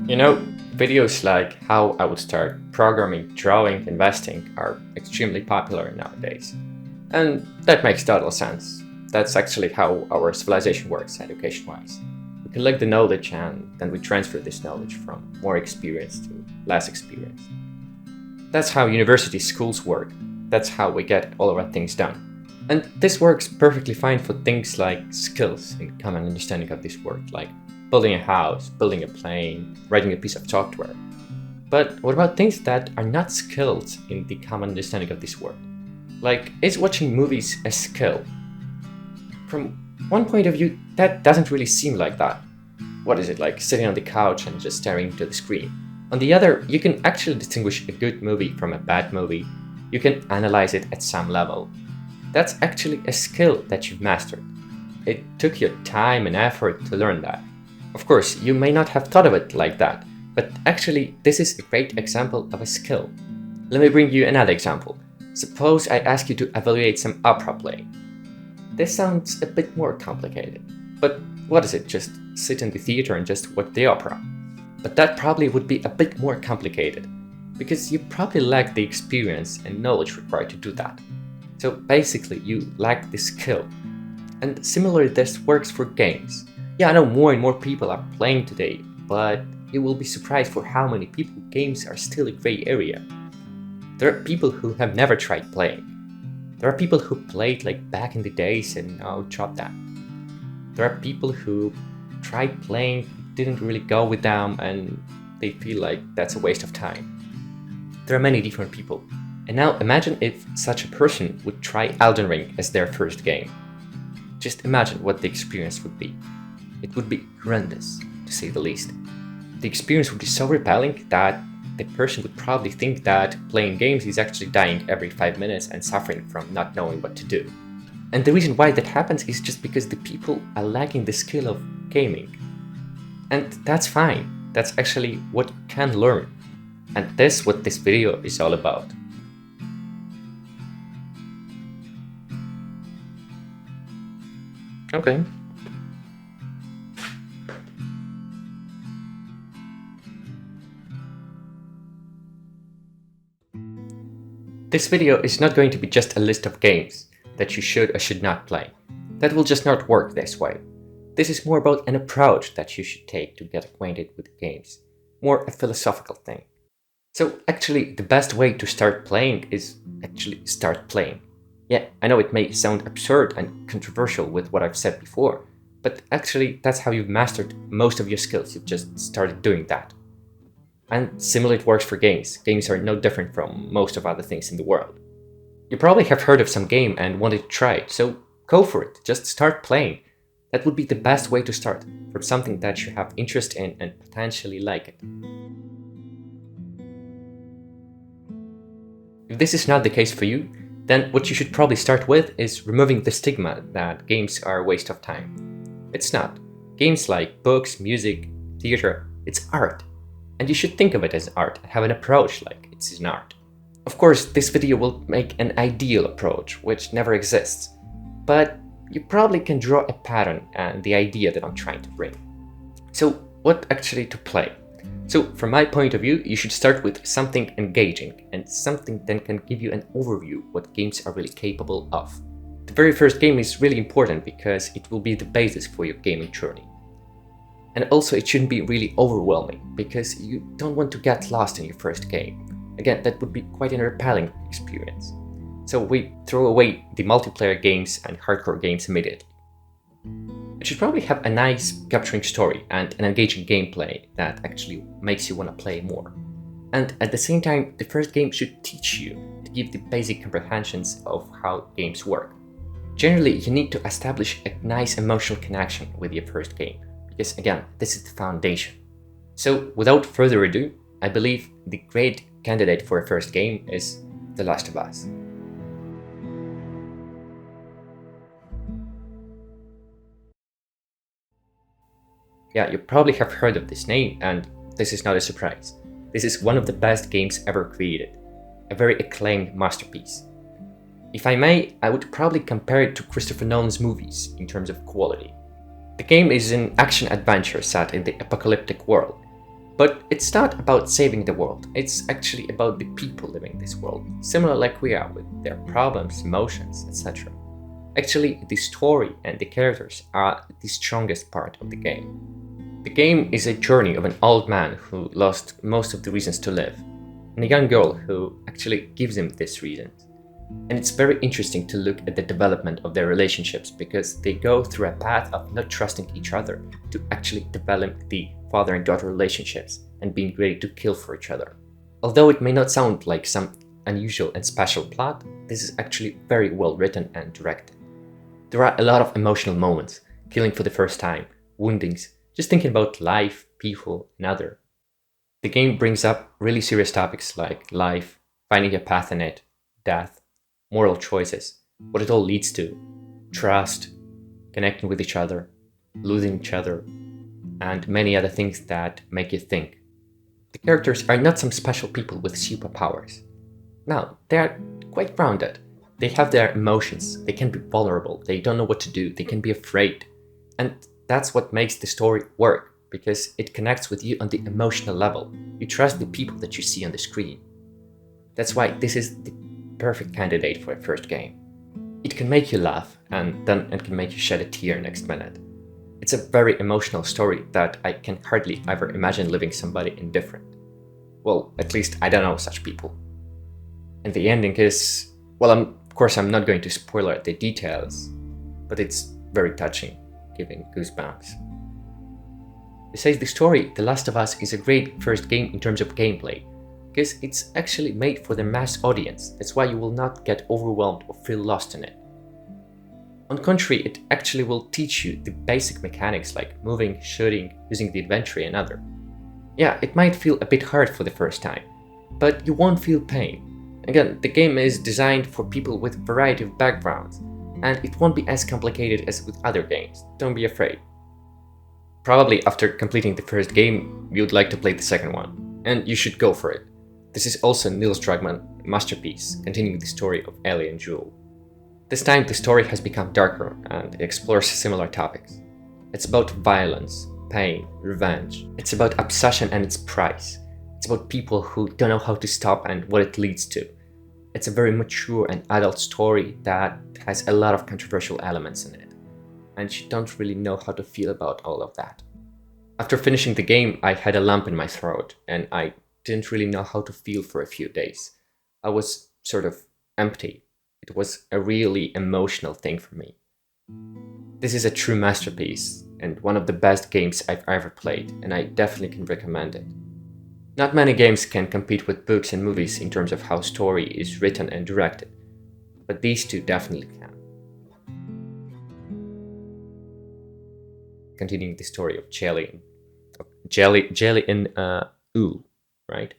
You know, videos like how I would start programming, drawing, investing are extremely popular nowadays. And that makes total sense. That's actually how our civilization works education wise. We collect the knowledge and then we transfer this knowledge from more experience to less experience. That's how university schools work. That's how we get all of our things done. And this works perfectly fine for things like skills and common understanding of this work, like building a house, building a plane, writing a piece of software. But what about things that are not skills in the common understanding of this word? Like, is watching movies a skill? From one point of view, that doesn't really seem like that. What is it, like sitting on the couch and just staring into the screen? On the other, you can actually distinguish a good movie from a bad movie. You can analyze it at some level. That's actually a skill that you've mastered. It took your time and effort to learn that. Of course, you may not have thought of it like that, but actually, this is a great example of a skill. Let me bring you another example. Suppose I ask you to evaluate some opera playing. This sounds a bit more complicated, but what is it? Just sit in the theater and just watch the opera? But that probably would be a bit more complicated, because you probably lack the experience and knowledge required to do that. So basically, you lack the skill. And similarly, this works for games. Yeah, I know more and more people are playing today, but you will be surprised for how many people games are still a gray area. There are people who have never tried playing. There are people who played like back in the days and now dropped that. There are people who tried playing, didn't really go with them, and they feel like that's a waste of time. There are many different people. And now imagine if such a person would try Elden Ring as their first game. Just imagine what the experience would be. It would be horrendous, to say the least. The experience would be so repelling that the person would probably think that playing games is actually dying every 5 minutes and suffering from not knowing what to do. And the reason why that happens is just because the people are lacking the skill of gaming. And that's fine. That's actually what you can learn. And that's what this video is all about. Okay. This video is not going to be just a list of games that you should or should not play. That will just not work this way. This is more about an approach that you should take to get acquainted with games. More a philosophical thing. So actually, the best way to start playing is actually start playing. Yeah, I know it may sound absurd and controversial with what I've said before, but actually that's how you've mastered most of your skills. You've just started doing that. And similarly it works for games. Games are no different from most of other things in the world. You probably have heard of some game and wanted to try it, so go for it. Just start playing. That would be the best way to start, from something that you have interest in and potentially like it. If this is not the case for you, then what you should probably start with is removing the stigma that games are a waste of time. It's not. Games like books, music, theater, it's art. And you should think of it as art, have an approach like it's an art. Of course, this video will make an ideal approach, which never exists. But you probably can draw a pattern and the idea that I'm trying to bring. So what actually to play? So from my point of view, you should start with something engaging and something that can give you an overview what games are really capable of. The very first game is really important because it will be the basis for your gaming journey. And also it shouldn't be really overwhelming because you don't want to get lost in your first game. Again, that would be quite an repelling experience. So we throw away the multiplayer games and hardcore games immediately. It should probably have a nice capturing story and an engaging gameplay that actually makes you want to play more. And at the same time, the first game should teach you to give the basic comprehensions of how games work. Generally, you need to establish a nice emotional connection with your first game. Because again, this is the foundation. So without further ado, I believe the great candidate for a first game is The Last of Us. Yeah, you probably have heard of this name, and this is not a surprise. This is one of the best games ever created. A very acclaimed masterpiece. If I may, I would probably compare it to Christopher Nolan's movies in terms of quality. The game is an action-adventure set in the apocalyptic world. But it's not about saving the world, it's actually about the people living this world, similar like we are, with their problems, emotions, etc. Actually, the story and the characters are the strongest part of the game. The game is a journey of an old man who lost most of the reasons to live, and a young girl who actually gives him these reasons. And it's very interesting to look at the development of their relationships because they go through a path of not trusting each other to actually develop the father and daughter relationships and being ready to kill for each other. Although it may not sound like some unusual and special plot, this is actually very well written and directed. There are a lot of emotional moments, killing for the first time, woundings, just thinking about life, people, and other. The game brings up really serious topics like life, finding a path in it, death, moral choices, what it all leads to, trust, connecting with each other, losing each other, and many other things that make you think. The characters are not some special people with superpowers. No, they are quite grounded. They have their emotions, they can be vulnerable, they don't know what to do, they can be afraid. And that's what makes the story work, because it connects with you on the emotional level. You trust the people that you see on the screen. That's why this is the perfect candidate for a first game. It can make you laugh, and then it can make you shed a tear next minute. It's a very emotional story that I can hardly ever imagine living somebody indifferent. Well, at least I don't know such people. And the ending is, well, of course I'm not going to spoil the details, but it's very touching, giving goosebumps. Besides the story, The Last of Us is a great first game in terms of gameplay, because it's actually made for the mass audience. That's why you will not get overwhelmed or feel lost in it. On the contrary, it actually will teach you the basic mechanics like moving, shooting, using the inventory and other. Yeah, it might feel a bit hard for the first time, but you won't feel pain. Again, the game is designed for people with a variety of backgrounds, and it won't be as complicated as with other games, don't be afraid. Probably after completing the first game, you'd like to play the second one, and you should go for it. This is also Neil Druckmann's masterpiece, continuing the story of Ellie and Joel. This time the story has become darker and explores similar topics. It's about violence, pain, revenge. It's about obsession and its price. It's about people who don't know how to stop and what it leads to. It's a very mature and adult story that has a lot of controversial elements in it, and you don't really know how to feel about all of that. After finishing the game, I had a lump in my throat, and I didn't really know how to feel for a few days. I was sort of empty. It was a really emotional thing for me. This is a true masterpiece, and one of the best games I've ever played, and I definitely can recommend it. Not many games can compete with books and movies in terms of how story is written and directed, but these two definitely can. Continuing the story of Jelly and Ooh, right?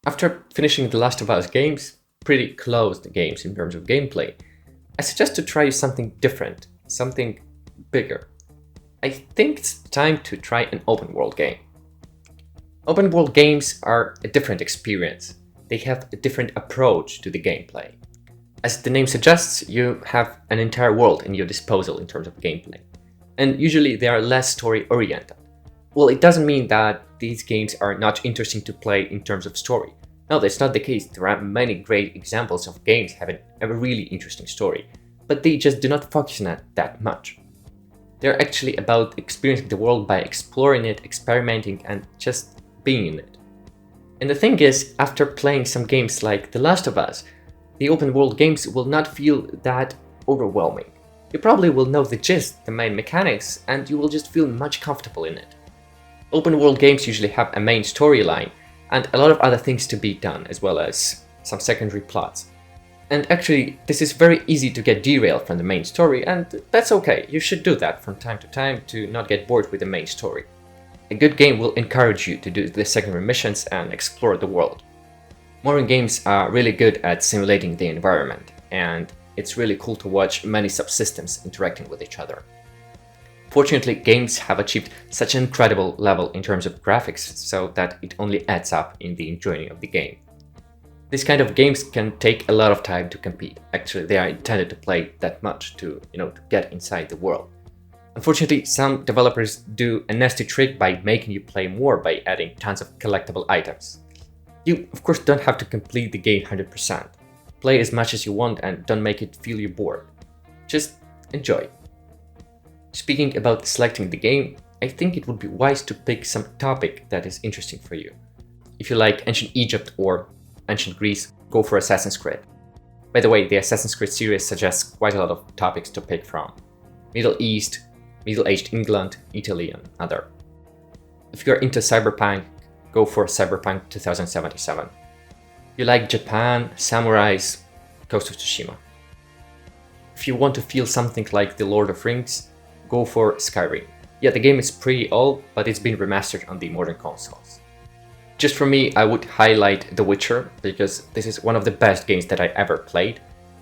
After finishing the Last of Us games, pretty closed games in terms of gameplay, I suggest to try something different, something bigger. I think it's time to try an open world game. Open world games are a different experience. They have a different approach to the gameplay. As the name suggests, you have an entire world in your disposal in terms of gameplay, and usually they are less story oriented. Well, it doesn't mean that these games are not interesting to play in terms of story. No, that's not the case. There are many great examples of games having a really interesting story, but they just do not focus on it that much. They're actually about experiencing the world by exploring it, experimenting, and just being in it. And the thing is, after playing some games like The Last of Us, the open world games will not feel that overwhelming. You probably will know the gist, the main mechanics, and you will just feel much comfortable in it. Open world games usually have a main storyline and a lot of other things to be done, as well as some secondary plots. And actually, this is very easy to get derailed from the main story, and that's okay. You should do that from time to time to not get bored with the main story. A good game will encourage you to do the secondary missions and explore the world. Modern games are really good at simulating the environment, and it's really cool to watch many subsystems interacting with each other. Fortunately, games have achieved such an incredible level in terms of graphics so that it only adds up in the enjoying of the game. These kind of games can take a lot of time to compete. Actually, they are intended to play that much to get inside the world. Unfortunately, some developers do a nasty trick by making you play more by adding tons of collectible items. You, of course, don't have to complete the game 100%. Play as much as you want and don't make it feel you bored. Just enjoy. Speaking about selecting the game, I think it would be wise to pick some topic that is interesting for you. If you like ancient Egypt or ancient Greece, go for Assassin's Creed. By the way, the Assassin's Creed series suggests quite a lot of topics to pick from. Middle East, Middle-aged England, Italy, and other. If you're into cyberpunk, go for Cyberpunk 2077. You like Japan, samurais, Ghost of Tsushima. If you want to feel something like The Lord of Rings, go for Skyrim. Yeah, the game is pretty old, but it's been remastered on the modern consoles. Just for me, I would highlight The Witcher, because this is one of the best games that I ever played.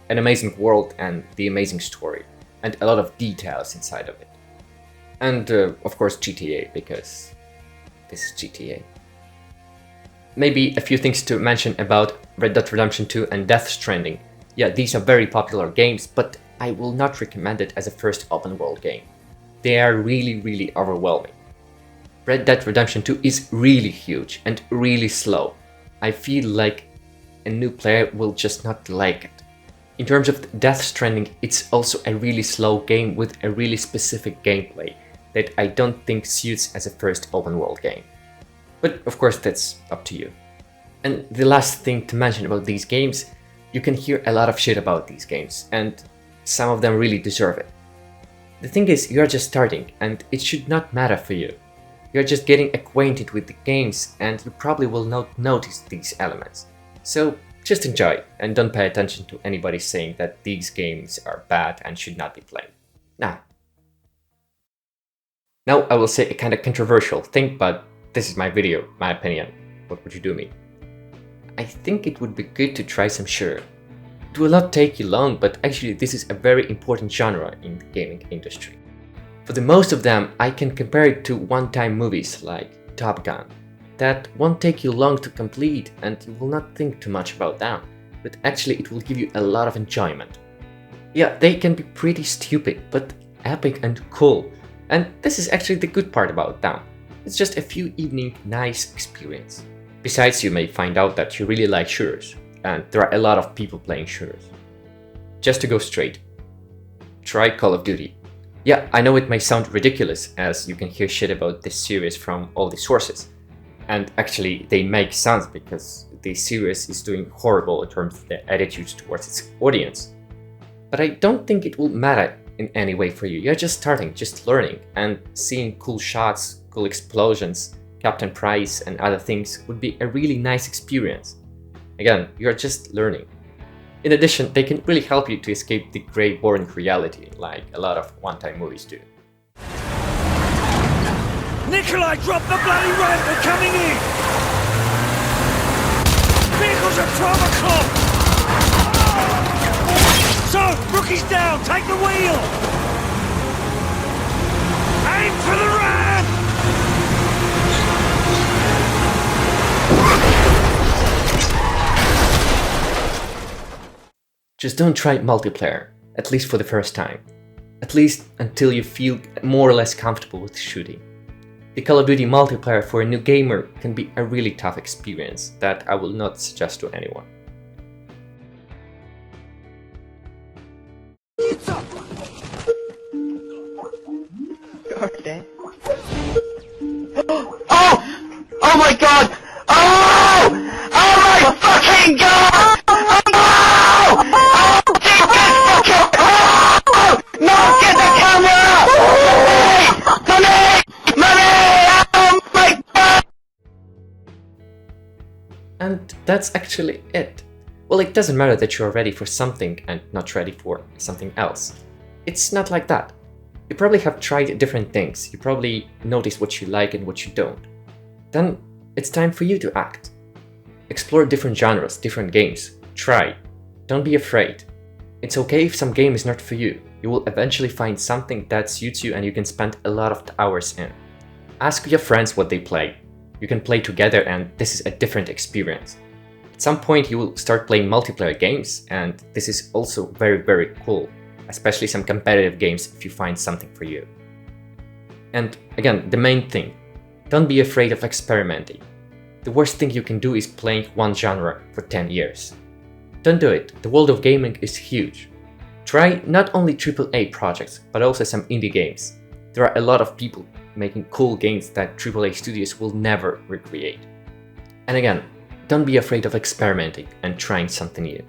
An amazing world and the amazing story, and a lot of details inside of it. And of course GTA, because this is GTA. Maybe a few things to mention about Red Dead Redemption 2 and Death Stranding. Yeah, these are very popular games, but I will not recommend it as a first open world game. They are really overwhelming. Red Dead Redemption 2 is really huge and really slow. I feel like a new player will just not like it. In terms of Death Stranding, it's also a really slow game with a really specific gameplay that I don't think suits as a first open world game. But of course that's up to you. And the last thing to mention about these games, you can hear a lot of shit about these games, and some of them really deserve it. The thing is, you're just starting, and it should not matter for you. You're just getting acquainted with the games, and you probably will not notice these elements. So just enjoy, and don't pay attention to anybody saying that these games are bad and should not be played. Now I will say a kind of controversial thing, but this is my video, my opinion. What would you do me? I think it would be good to try some shooter. It will not take you long, but actually this is a very important genre in the gaming industry. For the most of them, I can compare it to one-time movies like Top Gun. That won't take you long to complete and you will not think too much about them, but actually it will give you a lot of enjoyment. Yeah, they can be pretty stupid, but epic and cool. And this is actually the good part about them. It's just a few evening nice experience. Besides, you may find out that you really like shooters, and there are a lot of people playing shooters. Just to go straight, try Call of Duty. Yeah, I know it may sound ridiculous as you can hear shit about this series from all the sources. And actually they make sense because the series is doing horrible in terms of the attitude towards its audience. But I don't think it will matter in any way for you. You're just starting, just learning, and seeing cool shots, cool explosions, Captain Price and other things would be a really nice experience. Again, you're just learning. In addition, they can really help you to escape the grey, boring reality like a lot of one-time movies do. Nikolai, drop the bloody ramp, they're coming in! Vehicles at 12 o'clock! So, rookie's down, take the wheel! Aim for the ramp! Just don't try multiplayer, at least for the first time. At least until you feel more or less comfortable with shooting. The Call of Duty multiplayer for a new gamer can be a really tough experience that I will not suggest to anyone. Oh! Oh my god! Oh! Oh my fucking god! Oh! Oh! Oh! No! Get the camera! Money! Money! Oh my god! And that's actually it. Well, it doesn't matter that you're ready for something and not ready for something else. It's not like that. You probably have tried different things, you probably notice what you like and what you don't. Then it's time for you to act. Explore different genres, different games. Try. Don't be afraid. It's okay if some game is not for you. You will eventually find something that suits you and you can spend a lot of hours in. Ask your friends what they play. You can play together and this is a different experience. At some point you will start playing multiplayer games and this is also very cool. Especially some competitive games if you find something for you. And again, the main thing, don't be afraid of experimenting. The worst thing you can do is playing one genre for 10 years. Don't do it, the world of gaming is huge. Try not only AAA projects, but also some indie games. There are a lot of people making cool games that AAA studios will never recreate. And again, don't be afraid of experimenting and trying something new.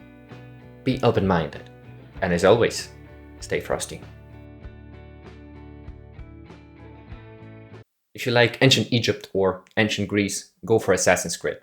Be open-minded. And as always, stay frosty. If you like ancient Egypt or ancient Greece, go for Assassin's Creed.